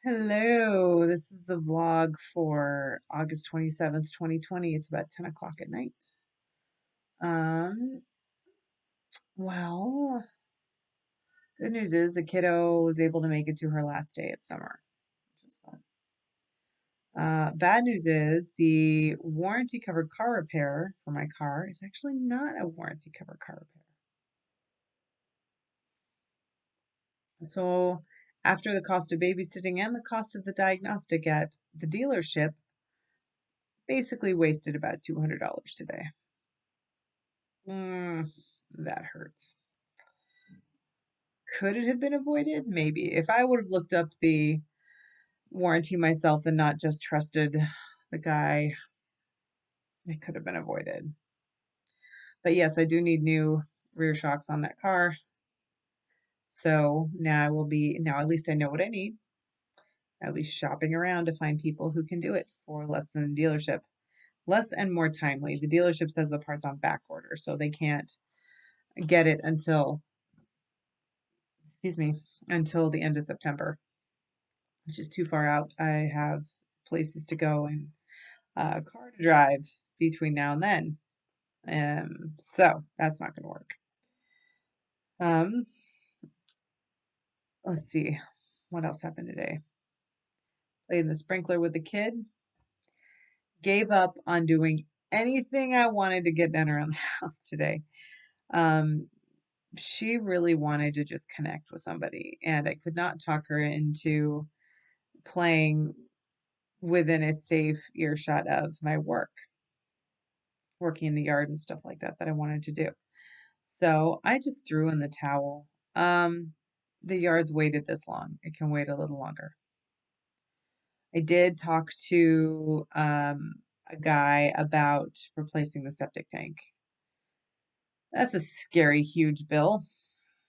Hello, this is the vlog for August 27th, 2020. It's about 10 o'clock at night. Um, well, good news is the kiddo was able to make it to her last day of summer, which is fun. Bad news is the warranty covered car repair for my car is actually not a warranty covered car repair. So, after the cost of babysitting and the cost of the diagnostic at the dealership, basically wasted about $200 today. Mm, that hurts. Could it have been avoided? Maybe. If I would have looked up the warranty myself and not just trusted the guy, it could have been avoided. But yes, I do need new rear shocks on that car. So now at least I know what I need. At least shopping around to find people who can do it for less than the dealership. Less and more timely. The dealership says the part's on back order, so they can't get it excuse me, until the end of September, which is too far out. I have places to go and a car to drive between now and then. So that's not going to work. Um, let's see. What else happened today? Played in the sprinkler with the kid. Gave up on doing anything I wanted to get done around the house today. Um, she really wanted to just connect with somebody, and I could not talk her into playing within a safe earshot of my work, working in the yard and stuff like that I wanted to do. So I just threw in the towel. The yard's waited this long. It can wait a little longer. I did talk to a guy about replacing the septic tank. That's a scary, huge bill,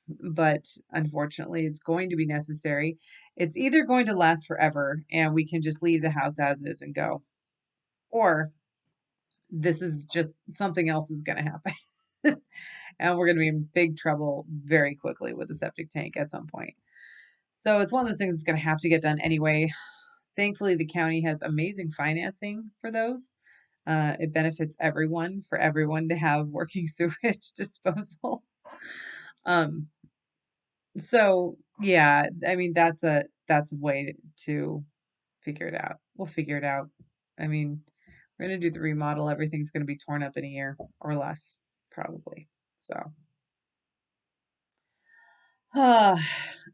but unfortunately, it's going to be necessary. It's either going to last forever and we can just leave the house as is and go, or this is just something else is going to happen. And we're going to be in big trouble very quickly with the septic tank at some point. So it's one of those things that's going to have to get done anyway. Thankfully, the county has amazing financing for those. It benefits everyone for everyone to have working sewage disposal. Um, so yeah, I mean that's a way to figure it out. We'll figure it out. I mean, we're gonna do the remodel. Everything's gonna be torn up in a year or less, probably. So,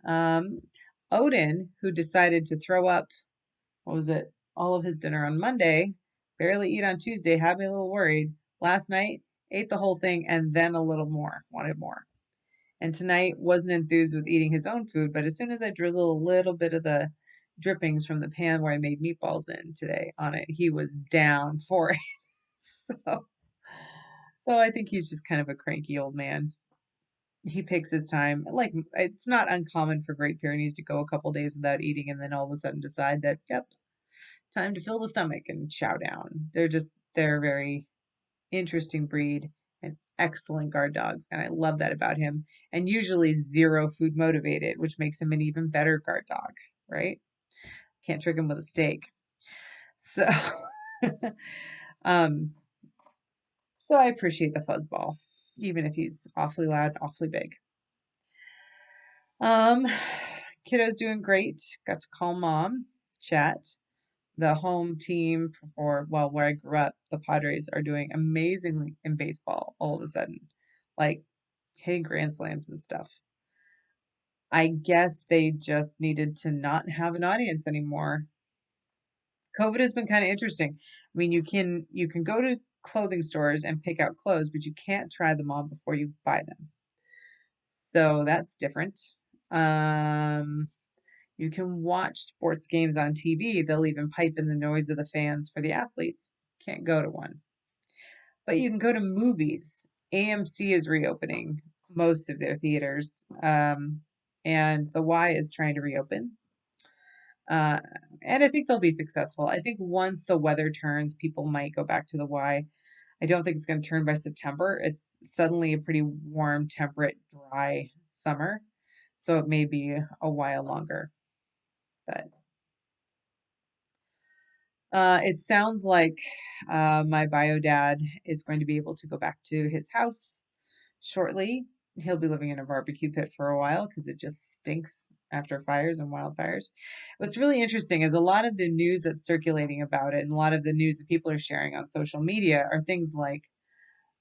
um, Odin, who decided to throw up what was it, all of his dinner on Monday, barely eat on Tuesday, had me a little worried. Last night, ate the whole thing and then a little more, wanted more. And tonight wasn't enthused with eating his own food, but as soon as I drizzled a little bit of the drippings from the pan where I made meatballs in today on it, he was down for it. So, so I think he's just kind of a cranky old man. He takes his time. Like it's not uncommon for Great Pyrenees to go a couple days without eating and then all of a sudden decide that, yep, time to fill the stomach and chow down. They're a very interesting breed and excellent guard dogs. And I love that about him. And usually zero food motivated, which makes him an even better guard dog, right? Can't trick him with a steak. So, um, so I appreciate the fuzzball, even if he's awfully loud, awfully big. Um, Kiddo's doing great. Got to call mom, chat. The home team for, well, where I grew up, the Padres are doing amazingly in baseball all of a sudden, like hitting grand slams and stuff. I guess they just needed to not have an audience anymore. COVID has been kind of interesting. I mean, you can go to clothing stores and pick out clothes, but you can't try them on before you buy them. So that's different. Um, you can watch sports games on TV. They'll even pipe in the noise of the fans for the athletes. Can't go to one. But you can go to movies. AMC is reopening most of their theaters, and the Y is trying to reopen. Uh, and I think they'll be successful. I think once the weather turns, people might go back to the Y. I don't think it's going to turn by September. It's suddenly a pretty warm, temperate, dry summer, so it may be a while longer. But It sounds like my bio dad is going to be able to go back to his house shortly. He'll be living in a barbecue pit for a while because it just stinks after fires and wildfires. What's really interesting is a lot of the news that's circulating about it and a lot of the news that people are sharing on social media are things like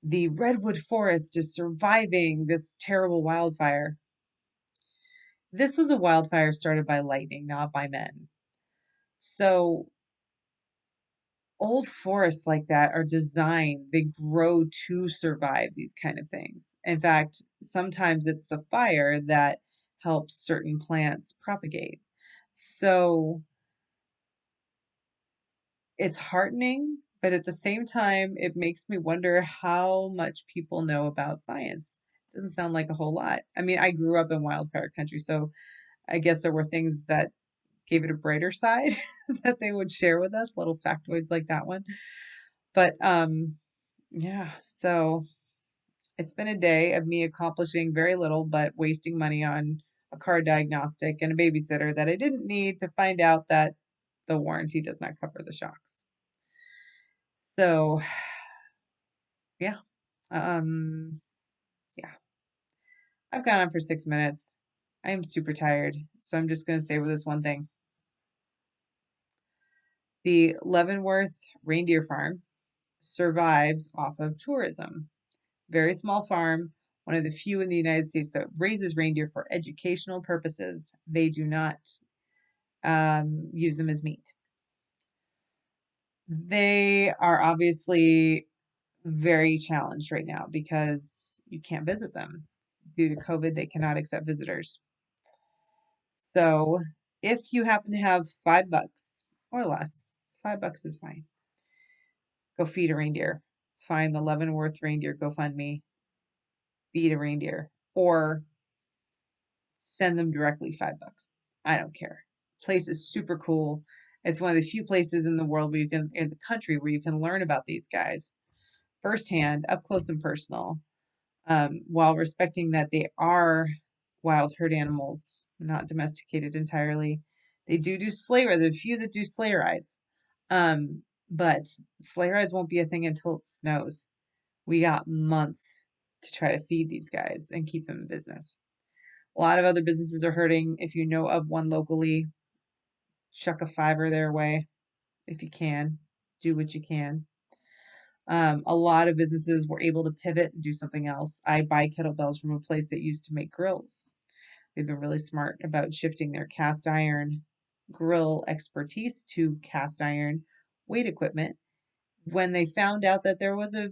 the redwood forest is surviving this terrible wildfire. This was a wildfire started by lightning, not by men. So old forests like that are designed, they grow to survive these kind of things. In fact, sometimes it's the fire that helps certain plants propagate. So it's heartening, but at the same time, it makes me wonder how much people know about science. Doesn't sound like a whole lot. I mean, I grew up in wildfire country, so I guess there were things that gave it a brighter side that they would share with us, little factoids like that one. But yeah, so it's been a day of me accomplishing very little but wasting money on a car diagnostic and a babysitter that I didn't need to find out that the warranty does not cover the shocks. So, yeah. Um, yeah. I've gone on for 6 minutes. I am super tired, so I'm just going to say with this one thing. The Leavenworth Reindeer Farm survives off of tourism. Very small farm, one of the few in the United States that raises reindeer for educational purposes. They do not use them as meat. They are obviously very challenged right now because you can't visit them. Due to COVID, they cannot accept visitors. So if you happen to have $5 or less, $5 is fine. Go feed a reindeer. Find the Leavenworth Reindeer GoFundMe, feed a reindeer, or send them directly $5. I don't care. Place is super cool. It's one of the few places in the world where you can, in the country, where you can learn about these guys firsthand, up close and personal, while respecting that they are wild herd animals, not domesticated entirely. They do sleigh rides. There are a few that do sleigh rides, but sleigh rides won't be a thing until it snows. We got months to try to feed these guys and keep them in business. A lot of other businesses are hurting. If you know of one locally, chuck a fiver their way if you can. Do what you can. A lot of businesses were able to pivot and do something else. I buy kettlebells from a place that used to make grills. They've been really smart about shifting their cast iron grill expertise to cast iron weight equipment when they found out that there was a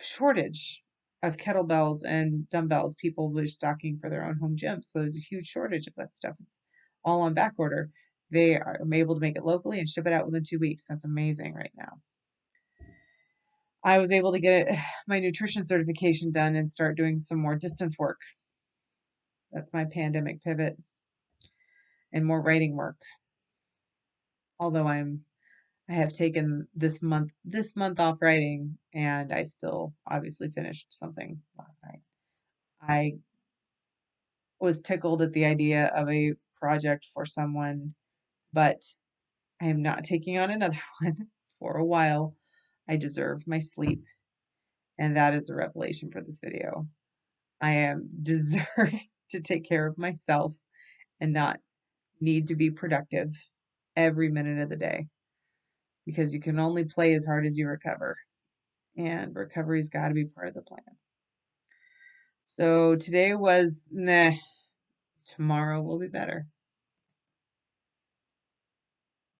shortage of kettlebells and dumbbells. People were stocking for their own home gyms. So there's a huge shortage of that stuff. It's all on back order. They are able to make it locally and ship it out within 2 weeks. That's amazing right now. I was able to get my nutrition certification done and start doing some more distance work. That's my pandemic pivot, and more writing work. Although I have taken this month off writing, and I still obviously finished something last night. I was tickled at the idea of a project for someone, but I am not taking on another one for a while. I deserve my sleep, and that is the revelation for this video. I am deserve to take care of myself and not need to be productive every minute of the day, because you can only play as hard as you recover, and recovery's got to be part of the plan. So today was nah, tomorrow will be better.